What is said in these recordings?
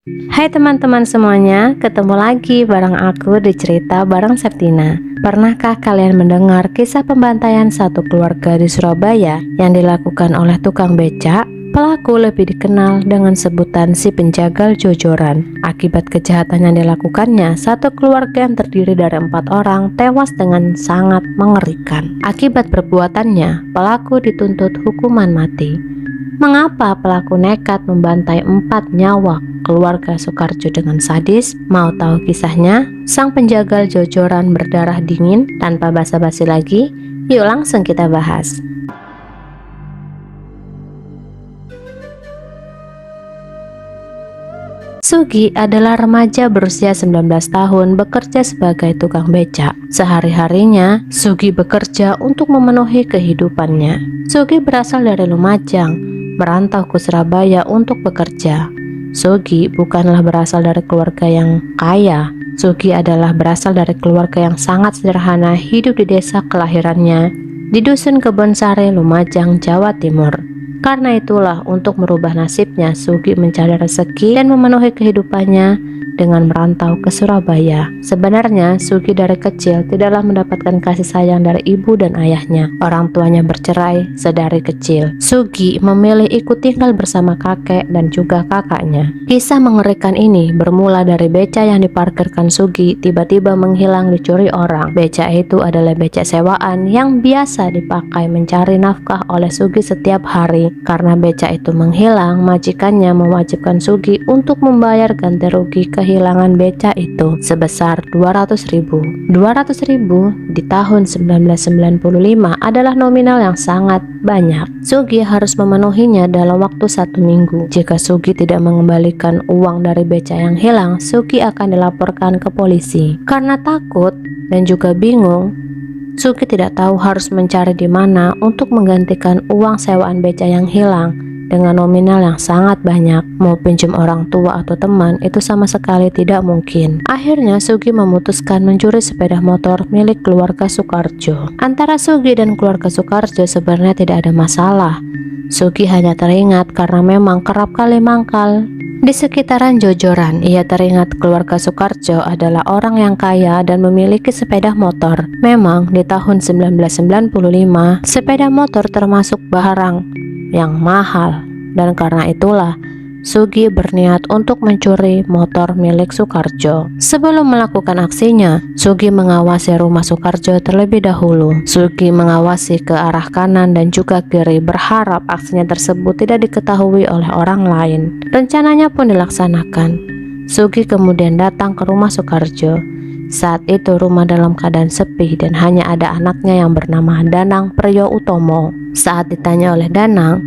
Hai teman-teman semuanya, ketemu lagi bareng aku di cerita bareng Septina. Pernahkah kalian mendengar kisah pembantaian satu keluarga di Surabaya yang dilakukan oleh tukang becak? Pelaku lebih dikenal dengan sebutan si penjagal jojoran. Akibat kejahatan yang dilakukannya, satu keluarga yang terdiri dari 4 orang tewas dengan sangat mengerikan. Akibat perbuatannya, pelaku dituntut hukuman mati. Mengapa pelaku nekat membantai 4 nyawa keluarga Soekarjo dengan sadis? Mau tahu kisahnya? Sang penjagal jojoran berdarah dingin. Tanpa basa-basi lagi, yuk langsung kita bahas. Sugi adalah remaja berusia 19 tahun bekerja sebagai tukang becak. Sehari-harinya, Sugi bekerja untuk memenuhi kehidupannya. Sugi berasal dari Lumajang, merantau ke Surabaya untuk bekerja. Sugi bukanlah berasal dari keluarga yang kaya. Sugi adalah berasal dari keluarga yang sangat sederhana, hidup di desa kelahirannya, di Dusun Kebonsari, Lumajang, Jawa Timur. Karena itulah, untuk merubah nasibnya, Sugi mencari rezeki dan memenuhi kehidupannya dengan merantau ke Surabaya. Sebenarnya, Sugi dari kecil tidaklah mendapatkan kasih sayang dari ibu dan ayahnya. Orang tuanya bercerai sedari kecil. Sugi memilih ikut tinggal bersama kakek dan juga kakaknya. Kisah mengerikan ini bermula dari beca yang diparkirkan Sugi tiba-tiba menghilang, dicuri orang. Beca itu adalah beca sewaan yang biasa dipakai mencari nafkah oleh Sugi setiap hari. Karena beca itu menghilang, majikannya mewajibkan Sugi untuk membayar ganti rugi kehilangan beca itu sebesar 200.000. 200.000 di tahun 1995 adalah nominal yang sangat banyak. Sugi harus memenuhinya dalam waktu 1 minggu. Jika Sugi tidak mengembalikan uang dari beca yang hilang, Sugi akan dilaporkan ke polisi. Karena takut dan juga bingung, Sugi tidak tahu harus mencari di mana untuk menggantikan uang sewaan beca yang hilang dengan nominal yang sangat banyak. Mau pinjam orang tua atau teman itu sama sekali tidak mungkin. Akhirnya Sugi memutuskan mencuri sepeda motor milik keluarga Soekarjo. Antara Sugi dan keluarga Soekarjo sebenarnya tidak ada masalah. Sugi hanya teringat karena memang kerap kali mangkal di sekitaran Jojoran. Ia teringat keluarga Soekarjo adalah orang yang kaya dan memiliki sepeda motor. Memang di tahun 1995 sepeda motor termasuk barang yang mahal, dan karena itulah Sugi berniat untuk mencuri motor milik Soekarjo. Sebelum melakukan aksinya, Sugi mengawasi rumah Soekarjo terlebih dahulu. Sugi mengawasi ke arah kanan dan juga kiri, berharap aksinya tersebut tidak diketahui oleh orang lain. Rencananya pun dilaksanakan. Sugi kemudian datang ke rumah Soekarjo. Saat itu rumah dalam keadaan sepi dan hanya ada anaknya yang bernama Danang Priyo Utomo. Saat ditanya oleh Danang,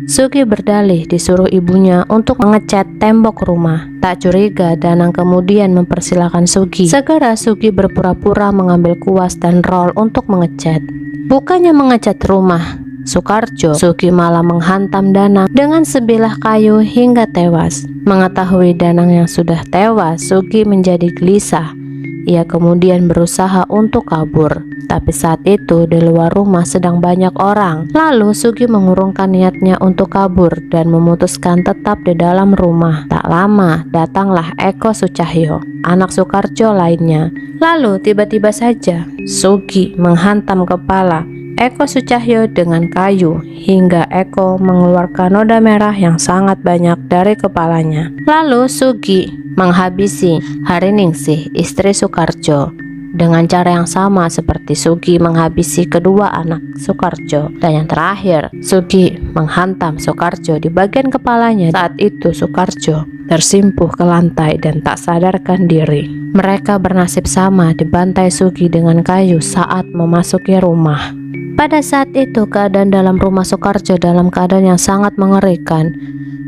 Sugi berdalih disuruh ibunya untuk mengecat tembok rumah. Tak curiga, Danang kemudian mempersilahkan Sugi. Segera Sugi berpura-pura mengambil kuas dan rol untuk mengecat. Bukannya mengecat rumah Soekarjo, Sugi malah menghantam Danang dengan sebilah kayu hingga tewas. Mengetahui Danang yang sudah tewas, Sugi menjadi gelisah. Ia kemudian berusaha untuk kabur. Tapi saat itu di luar rumah sedang banyak orang. Lalu Sugi mengurungkan niatnya untuk kabur dan memutuskan tetap di dalam rumah. Tak lama datanglah Eko Sucahyo, anak Soekarjo lainnya. Lalu tiba-tiba saja Sugi menghantam kepala Eko Sucahyo dengan kayu hingga Eko mengeluarkan noda merah yang sangat banyak dari kepalanya. Lalu Sugi menghabisi Hariningsih, istri Soekarjo, dengan cara yang sama seperti Sugi menghabisi kedua anak Soekarjo. Dan yang terakhir, Sugi menghantam Soekarjo di bagian kepalanya. Saat itu Soekarjo tersimpuh ke lantai dan tak sadarkan diri. Mereka bernasib sama, dibantai Sugi dengan kayu saat memasuki rumah. Pada saat itu keadaan dalam rumah Soekarjo dalam keadaan yang sangat mengerikan.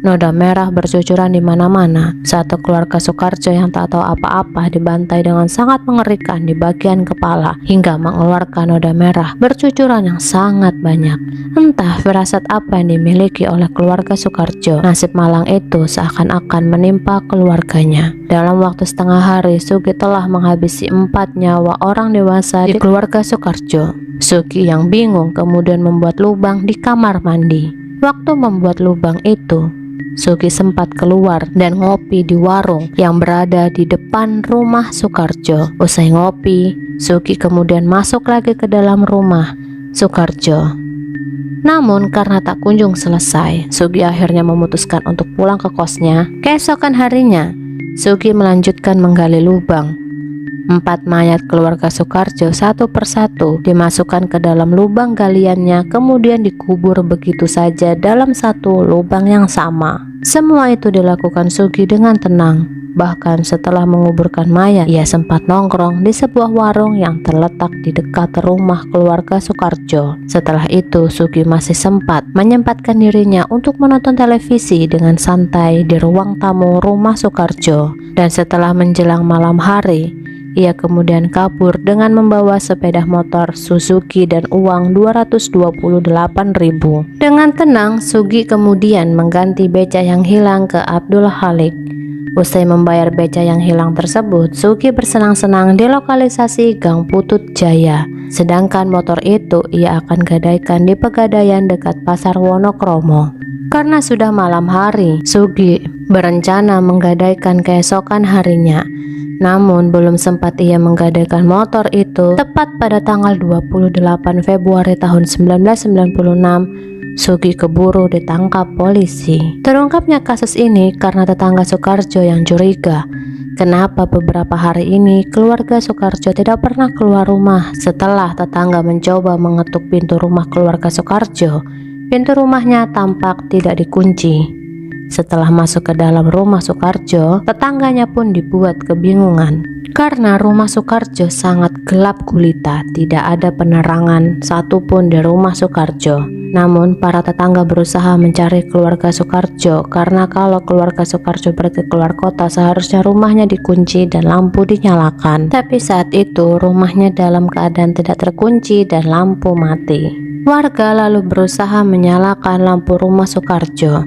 Noda merah bercucuran di mana-mana. Satu keluarga Soekarjo yang tak tahu apa-apa dibantai dengan sangat mengerikan di bagian kepala hingga mengeluarkan noda merah bercucuran yang sangat banyak. Entah firasat apa yang dimiliki oleh keluarga Soekarjo. Nasib malang itu seakan-akan menimpa keluarganya. Dalam waktu setengah hari, Sugi telah menghabisi 4 nyawa orang dewasa di keluarga Soekarjo. Sugi yang bingung kemudian membuat lubang di kamar mandi. Waktu membuat lubang itu, Sugi sempat keluar dan ngopi di warung yang berada di depan rumah Soekarjo. Usai ngopi, Sugi kemudian masuk lagi ke dalam rumah Soekarjo. Namun karena tak kunjung selesai, Sugi akhirnya memutuskan untuk pulang ke kosnya. Keesokan harinya, Sugi melanjutkan menggali lubang. 4 mayat keluarga Soekarjo satu persatu dimasukkan ke dalam lubang galiannya, kemudian dikubur begitu saja dalam satu lubang yang sama. Semua itu dilakukan Sugi dengan tenang. Bahkan setelah menguburkan mayat, ia sempat nongkrong di sebuah warung yang terletak di dekat rumah keluarga Soekarjo. Setelah itu, Sugi masih sempat menyempatkan dirinya untuk menonton televisi dengan santai di ruang tamu rumah Soekarjo. Dan setelah menjelang malam hari, ia kemudian kabur dengan membawa sepeda motor Suzuki dan uang 228.000. Dengan tenang, Sugi kemudian mengganti beca yang hilang ke Abdul Halik. Usai membayar beca yang hilang tersebut, Sugi bersenang-senang di lokalisasi Gang Putut Jaya. Sedangkan motor itu ia akan gadaikan di Pegadaian dekat Pasar Wonokromo. Karena sudah malam hari, Sugi berencana menggadaikan keesokan harinya. Namun belum sempat ia menggadaikan motor itu, tepat pada tanggal 28 Februari tahun 1996, Sugi keburu ditangkap polisi. Terungkapnya kasus ini karena tetangga Soekarjo yang curiga kenapa beberapa hari ini keluarga Soekarjo tidak pernah keluar rumah. Setelah tetangga mencoba mengetuk pintu rumah keluarga Soekarjo, pintu rumahnya tampak tidak dikunci. Setelah masuk ke dalam rumah Soekarjo, tetangganya pun dibuat kebingungan. Karena rumah Soekarjo sangat gelap gulita, tidak ada penerangan satupun di rumah Soekarjo. Namun para tetangga berusaha mencari keluarga Soekarjo, karena kalau keluarga Soekarjo pergi keluar kota seharusnya rumahnya dikunci dan lampu dinyalakan. Tapi saat itu rumahnya dalam keadaan tidak terkunci dan lampu mati. Warga lalu berusaha menyalakan lampu rumah Soekarjo.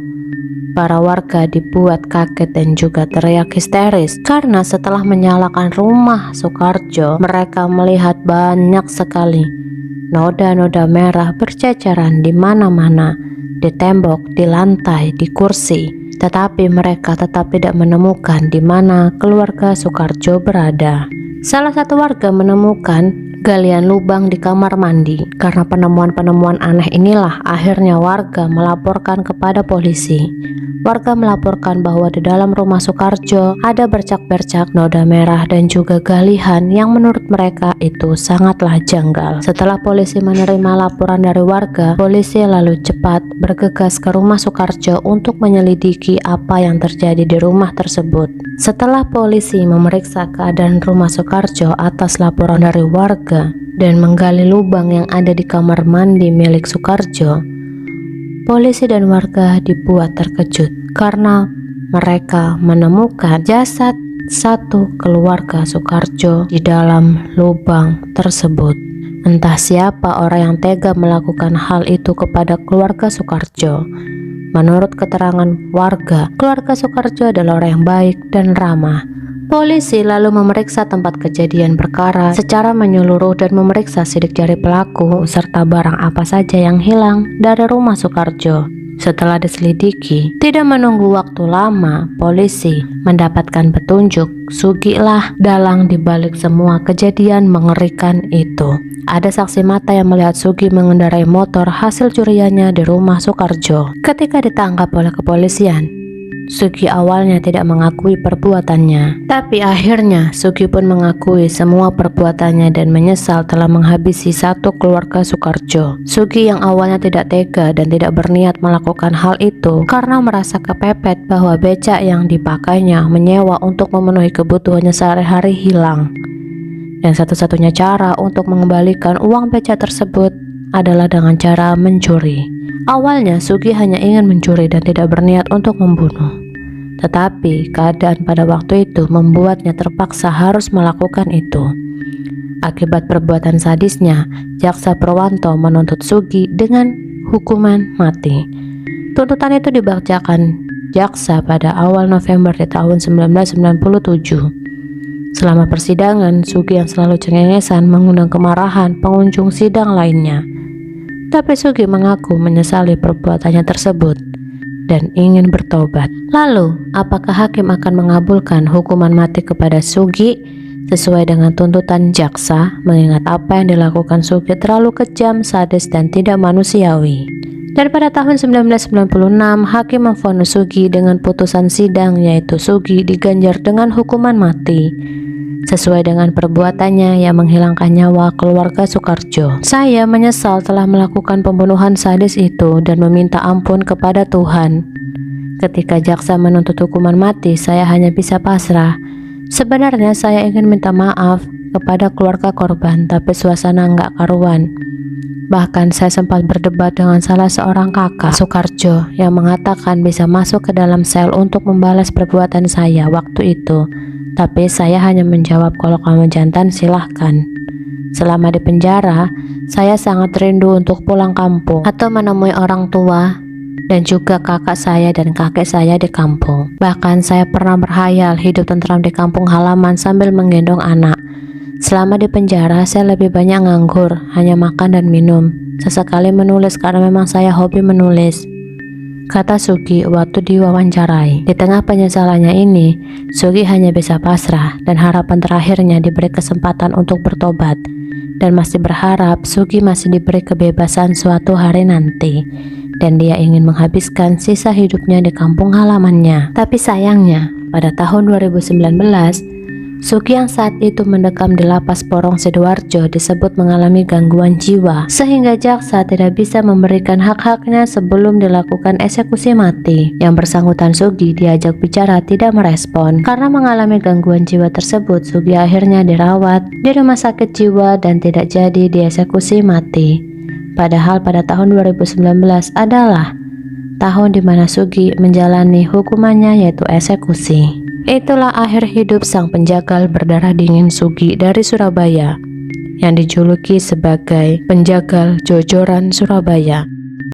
Para warga dibuat kaget dan juga teriak histeris karena setelah menyalakan rumah Soekarjo, mereka melihat banyak sekali noda-noda merah berceceran di mana-mana, di tembok, di lantai, di kursi. Tetapi mereka tetap tidak menemukan di mana keluarga Soekarjo berada. Salah satu warga menemukan galian lubang di kamar mandi. Karena penemuan-penemuan aneh inilah akhirnya warga melaporkan kepada polisi. Warga melaporkan bahwa di dalam rumah Soekarjo ada bercak-bercak noda merah dan juga galian yang menurut mereka itu sangatlah janggal. Setelah polisi menerima laporan dari warga, polisi lalu cepat bergegas ke rumah Soekarjo untuk menyelidiki apa yang terjadi di rumah tersebut. Setelah polisi memeriksa keadaan rumah Soekarjo atas laporan dari warga dan menggali lubang yang ada di kamar mandi milik Soekarjo, polisi dan warga dibuat terkejut karena mereka menemukan jasad satu keluarga Soekarjo di dalam lubang tersebut. Entah siapa orang yang tega melakukan hal itu kepada keluarga Soekarjo. Menurut keterangan warga, keluarga Soekarjo adalah orang yang baik dan ramah. Polisi lalu memeriksa tempat kejadian perkara secara menyeluruh dan memeriksa sidik jari pelaku serta barang apa saja yang hilang dari rumah Soekarjo. Setelah diselidiki, tidak menunggu waktu lama, polisi mendapatkan petunjuk Sugilah dalang dibalik semua kejadian mengerikan itu. Ada saksi mata yang melihat Sugi mengendarai motor hasil curiannya di rumah Soekarjo. Ketika ditangkap oleh kepolisian, Sugi awalnya tidak mengakui perbuatannya, tapi akhirnya Sugi pun mengakui semua perbuatannya dan menyesal telah menghabisi satu keluarga Soekarjo. Sugi yang awalnya tidak tega dan tidak berniat melakukan hal itu karena merasa kepepet bahwa becak yang dipakainya menyewa untuk memenuhi kebutuhannya sehari-hari hilang. Dan satu-satunya cara untuk mengembalikan uang becak tersebut adalah dengan cara mencuri. Awalnya Sugi hanya ingin mencuri dan tidak berniat untuk membunuh. Tetapi keadaan pada waktu itu membuatnya terpaksa harus melakukan itu. Akibat perbuatan sadisnya, Jaksa Perwanto menuntut Sugi dengan hukuman mati. Tuntutan itu dibacakan jaksa pada awal November di tahun 1997. Selama persidangan, Sugi yang selalu cengengesan mengundang kemarahan pengunjung sidang lainnya. Tapi Sugi mengaku menyesali perbuatannya tersebut. dan ingin bertobat. Lalu, apakah hakim akan mengabulkan hukuman mati kepada Sugi sesuai dengan tuntutan jaksa, mengingat apa yang dilakukan Sugi terlalu kejam, sadis, dan tidak manusiawi? Dan pada tahun 1996, hakim memvonis Sugi dengan putusan sidang, yaitu Sugi diganjar dengan hukuman mati sesuai dengan perbuatannya yang menghilangkan nyawa keluarga Soekarjo. Saya menyesal telah melakukan pembunuhan sadis itu dan meminta ampun kepada Tuhan. Ketika jaksa menuntut hukuman mati, saya hanya bisa pasrah. Sebenarnya saya ingin minta maaf kepada keluarga korban, tapi suasana nggak karuan. Bahkan saya sempat berdebat dengan salah seorang kakak Soekarjo yang mengatakan bisa masuk ke dalam sel untuk membalas perbuatan saya waktu itu. Tapi saya hanya menjawab, kalau kamu jantan silahkan. Selama di penjara, saya sangat rindu untuk pulang kampung atau menemui orang tua dan juga kakak saya dan kakek saya di kampung. Bahkan saya pernah berhayal hidup tentram di kampung halaman sambil menggendong anak. Selama di penjara, saya lebih banyak nganggur, hanya makan dan minum. Sesekali menulis karena memang saya hobi menulis, kata Sugi waktu diwawancarai. Di tengah penyesalannya ini, Sugi hanya bisa pasrah dan harapan terakhirnya diberi kesempatan untuk bertobat, dan masih berharap Sugi masih diberi kebebasan suatu hari nanti, dan dia ingin menghabiskan sisa hidupnya di kampung halamannya. Tapi sayangnya, pada tahun 2019, Sugi yang saat itu mendekam di lapas Porong Sidoarjo disebut mengalami gangguan jiwa, sehingga jaksa tidak bisa memberikan hak-haknya sebelum dilakukan eksekusi mati. Yang bersangkutan Sugi diajak bicara tidak merespon. Karena mengalami gangguan jiwa tersebut, Sugi akhirnya dirawat di rumah sakit jiwa dan tidak jadi dieksekusi mati. Padahal pada tahun 2019 adalah tahun di mana Sugi menjalani hukumannya, yaitu eksekusi. Itulah akhir hidup sang penjagal berdarah dingin Sugi dari Surabaya, yang dijuluki sebagai penjagal Jojoran Surabaya.